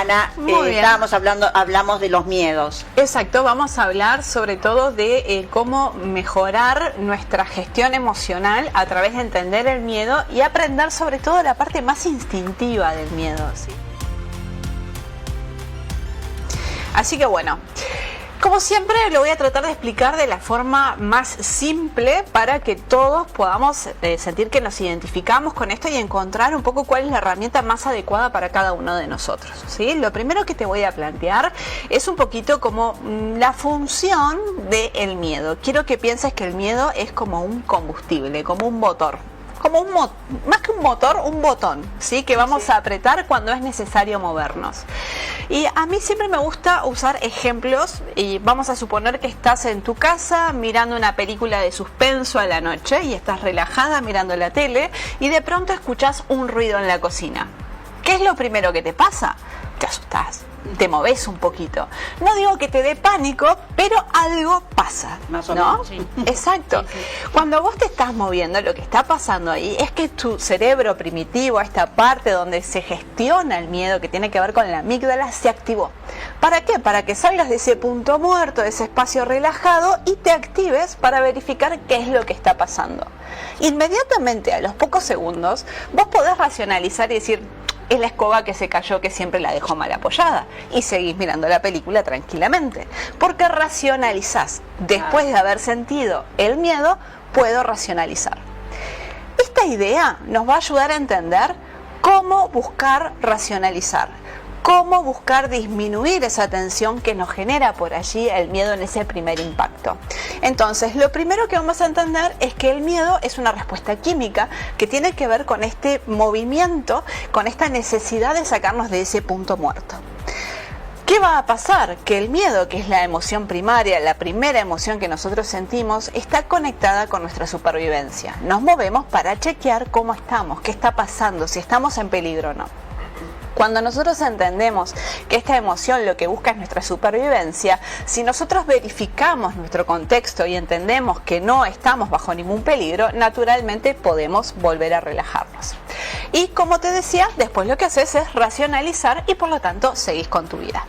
Ana, Muy bien. hablamos de los miedos. Exacto, vamos a hablar sobre todo de cómo mejorar nuestra gestión emocional a través de entender el miedo y aprender sobre todo la parte más instintiva del miedo, ¿sí? Así que bueno, como siempre lo voy a tratar de explicar de la forma más simple para que todos podamos sentir que nos identificamos con esto y encontrar un poco cuál es la herramienta más adecuada para cada uno de nosotros, ¿sí? Lo primero que te voy a plantear es un poquito como la función del miedo. Quiero que pienses que el miedo es como un combustible, como un motor. Más que un motor, un botón, ¿sí? Que vamos a apretar cuando es necesario movernos. Y a mí siempre me gusta usar ejemplos, y vamos a suponer que estás en tu casa mirando una película de suspenso a la noche y estás relajada mirando la tele y de pronto escuchas un ruido en la cocina. ¿Qué es lo primero que te pasa? Te asustás, te moves un poquito. No digo que te dé pánico, pero algo pasa, Más o ¿no? menos, sí. Exacto. Sí. Cuando vos te estás moviendo, lo que está pasando ahí es que tu cerebro primitivo, esta parte donde se gestiona el miedo, que tiene que ver con la amígdala, se activó. ¿Para qué? Para que salgas de ese punto muerto, de ese espacio relajado y te actives para verificar qué es lo que está pasando. Inmediatamente, a los pocos segundos, vos podés racionalizar y decir: es la escoba que se cayó, que siempre la dejó mal apoyada, y seguís mirando la película tranquilamente, porque racionalizás. Después de haber sentido el miedo, puedo racionalizar. Esta idea nos va a ayudar a entender cómo buscar racionalizar, cómo buscar disminuir esa tensión que nos genera por allí el miedo en ese primer impacto. Entonces, lo primero que vamos a entender es que el miedo es una respuesta química que tiene que ver con este movimiento, con esta necesidad de sacarnos de ese punto muerto. ¿Qué va a pasar? Que el miedo, que es la emoción primaria, la primera emoción que nosotros sentimos, está conectada con nuestra supervivencia. Nos movemos para chequear cómo estamos, qué está pasando, si estamos en peligro o no. Cuando nosotros entendemos que esta emoción lo que busca es nuestra supervivencia, si nosotros verificamos nuestro contexto y entendemos que no estamos bajo ningún peligro, naturalmente podemos volver a relajarnos. Y como te decía, después lo que haces es racionalizar y por lo tanto seguís con tu vida.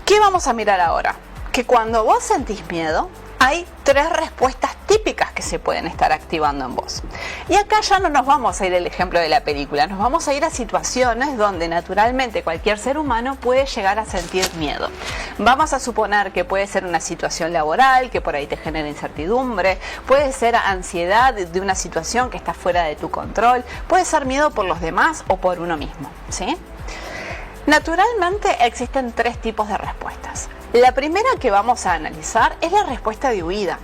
¿Qué vamos a mirar ahora? Que cuando vos sentís miedo, hay 3 respuestas típicas que se pueden estar activando en vos. Y acá ya no nos vamos a ir al ejemplo de la película, nos vamos a ir a situaciones donde naturalmente cualquier ser humano puede llegar a sentir miedo. Vamos a suponer que puede ser una situación laboral, que por ahí te genera incertidumbre, puede ser ansiedad de una situación que está fuera de tu control, puede ser miedo por los demás o por uno mismo, ¿sí? Naturalmente existen 3 tipos de respuestas. La primera que vamos a analizar es la respuesta de huida.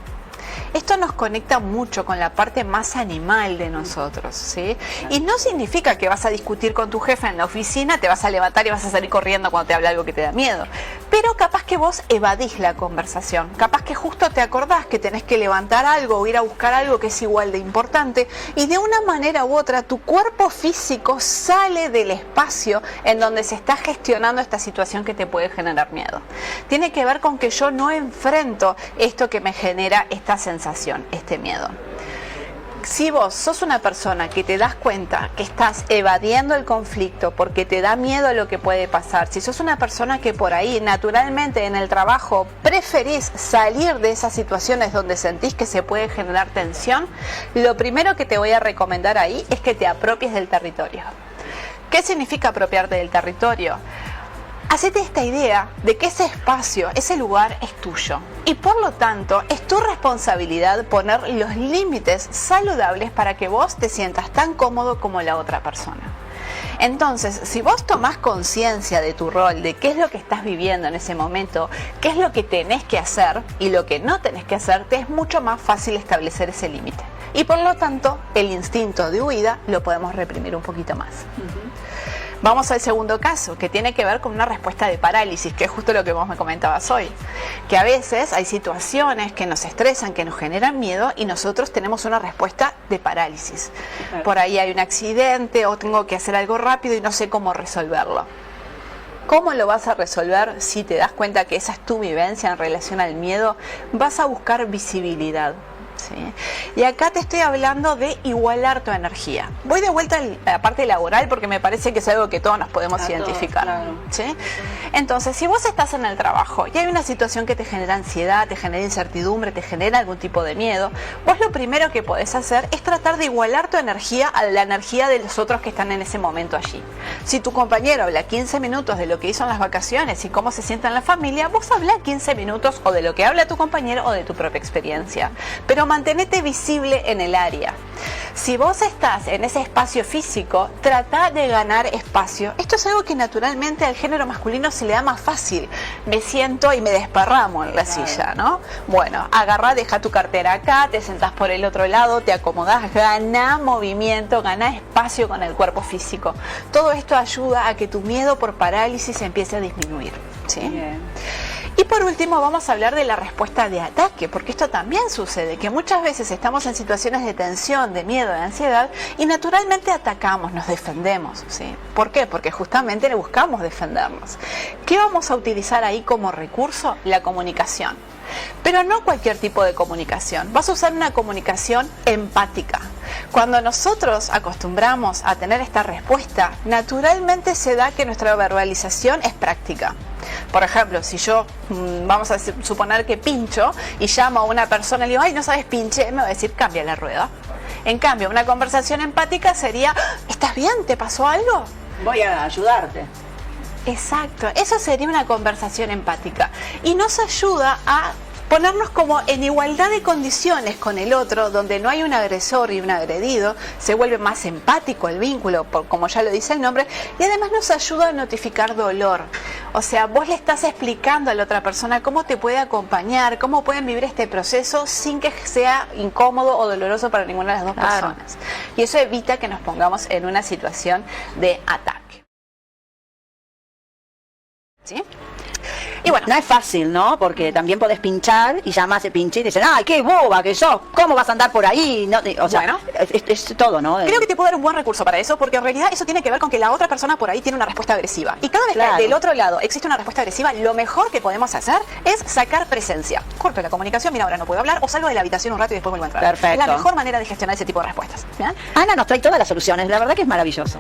Esto nos conecta mucho con la parte más animal de nosotros, ¿sí? Y no significa que vas a discutir con tu jefe en la oficina, te vas a levantar y vas a salir corriendo cuando te habla algo que te da miedo. Pero capaz que vos evadís la conversación, capaz que justo te acordás que tenés que levantar algo o ir a buscar algo que es igual de importante y de una manera u otra tu cuerpo físico sale del espacio en donde se está gestionando esta situación que te puede generar miedo. Tiene que ver con que yo no enfrento esto que me genera esta sensación, este miedo. Si vos sos una persona que te das cuenta que estás evadiendo el conflicto porque te da miedo lo que puede pasar, si sos una persona que por ahí naturalmente en el trabajo preferís salir de esas situaciones donde sentís que se puede generar tensión, lo primero que te voy a recomendar ahí es que te apropies del territorio. ¿Qué significa apropiarte del territorio? Hacete esta idea de que ese espacio, ese lugar es tuyo y por lo tanto es tu responsabilidad poner los límites saludables para que vos te sientas tan cómodo como la otra persona. Entonces, si vos tomás conciencia de tu rol, de qué es lo que estás viviendo en ese momento, qué es lo que tenés que hacer y lo que no tenés que hacer, te es mucho más fácil establecer ese límite. Y por lo tanto, el instinto de huida lo podemos reprimir un poquito más. Vamos al segundo caso, que tiene que ver con una respuesta de parálisis, que es justo lo que vos me comentabas hoy. Que a veces hay situaciones que nos estresan, que nos generan miedo y nosotros tenemos una respuesta de parálisis. Por ahí hay un accidente o tengo que hacer algo rápido y no sé cómo resolverlo. ¿Cómo lo vas a resolver si te das cuenta que esa es tu vivencia en relación al miedo? Vas a buscar visibilidad. ¿sí? Y acá te estoy hablando de igualar tu energía. Voy de vuelta a la parte laboral porque me parece que es algo que todos nos podemos identificar. Claro. ¿Sí? Entonces, si vos estás en el trabajo y hay una situación que te genera ansiedad, te genera incertidumbre, te genera algún tipo de miedo, vos lo primero que podés hacer es tratar de igualar tu energía a la energía de los otros que están en ese momento allí. Si tu compañero habla 15 minutos de lo que hizo en las vacaciones y cómo se sienta en la familia, vos habla 15 minutos o de lo que habla tu compañero o de tu propia experiencia. Pero mantenete visible en el área. Si vos estás en ese espacio físico, trata de ganar espacio. Esto es algo que naturalmente al género masculino se le da más fácil. Me siento y me desparramo en la silla, ¿no? Bueno, agarrá, deja tu cartera acá, te sentás por el otro lado, te acomodás, gana movimiento, gana espacio con el cuerpo físico. Todo esto ayuda a que tu miedo por parálisis empiece a disminuir, ¿sí? Bien. Y por último vamos a hablar de la respuesta de ataque, porque esto también sucede, que muchas veces estamos en situaciones de tensión, de miedo, de ansiedad y naturalmente atacamos, nos defendemos, ¿sí? ¿Por qué? Porque justamente le buscamos defendernos. ¿Qué vamos a utilizar ahí como recurso? La comunicación. Pero no cualquier tipo de comunicación. Vas a usar una comunicación empática. Cuando nosotros acostumbramos a tener esta respuesta, naturalmente se da que nuestra verbalización es práctica. Por ejemplo, si yo, vamos a suponer que pincho y llamo a una persona y le digo, ay, no sabes pinche, me va a decir, cambia la rueda. En cambio, una conversación empática sería, ¿estás bien? ¿Te pasó algo? Voy a ayudarte. Exacto, eso sería una conversación empática y nos ayuda a ponernos como en igualdad de condiciones con el otro, donde no hay un agresor y un agredido, se vuelve más empático el vínculo, como ya lo dice el nombre, y además nos ayuda a notificar dolor. O sea, vos le estás explicando a la otra persona cómo te puede acompañar, cómo pueden vivir este proceso sin que sea incómodo o doloroso para ninguna de las dos personas. Y eso evita que nos pongamos en una situación de ataque. ¿Sí? Y bueno, No es fácil, ¿no? Porque también podés pinchar y llamas a pinche y te dicen, ¡ay, qué boba que sos! ¿Cómo vas a andar por ahí? No, o sea, Bueno. es todo, ¿no? creo que te puedo dar un buen recurso para eso, porque en realidad eso tiene que ver con que la otra persona por ahí tiene una respuesta agresiva. Y cada vez Claro. que del otro lado existe una respuesta agresiva, lo mejor que podemos hacer es sacar presencia. Corto la comunicación, mira, ahora no puedo hablar, o salgo de la habitación un rato y después vuelvo a entrar. Perfecto. Es la mejor manera de gestionar ese tipo de respuestas. ¿Bien? Ana nos trae todas las soluciones, la verdad que es maravilloso.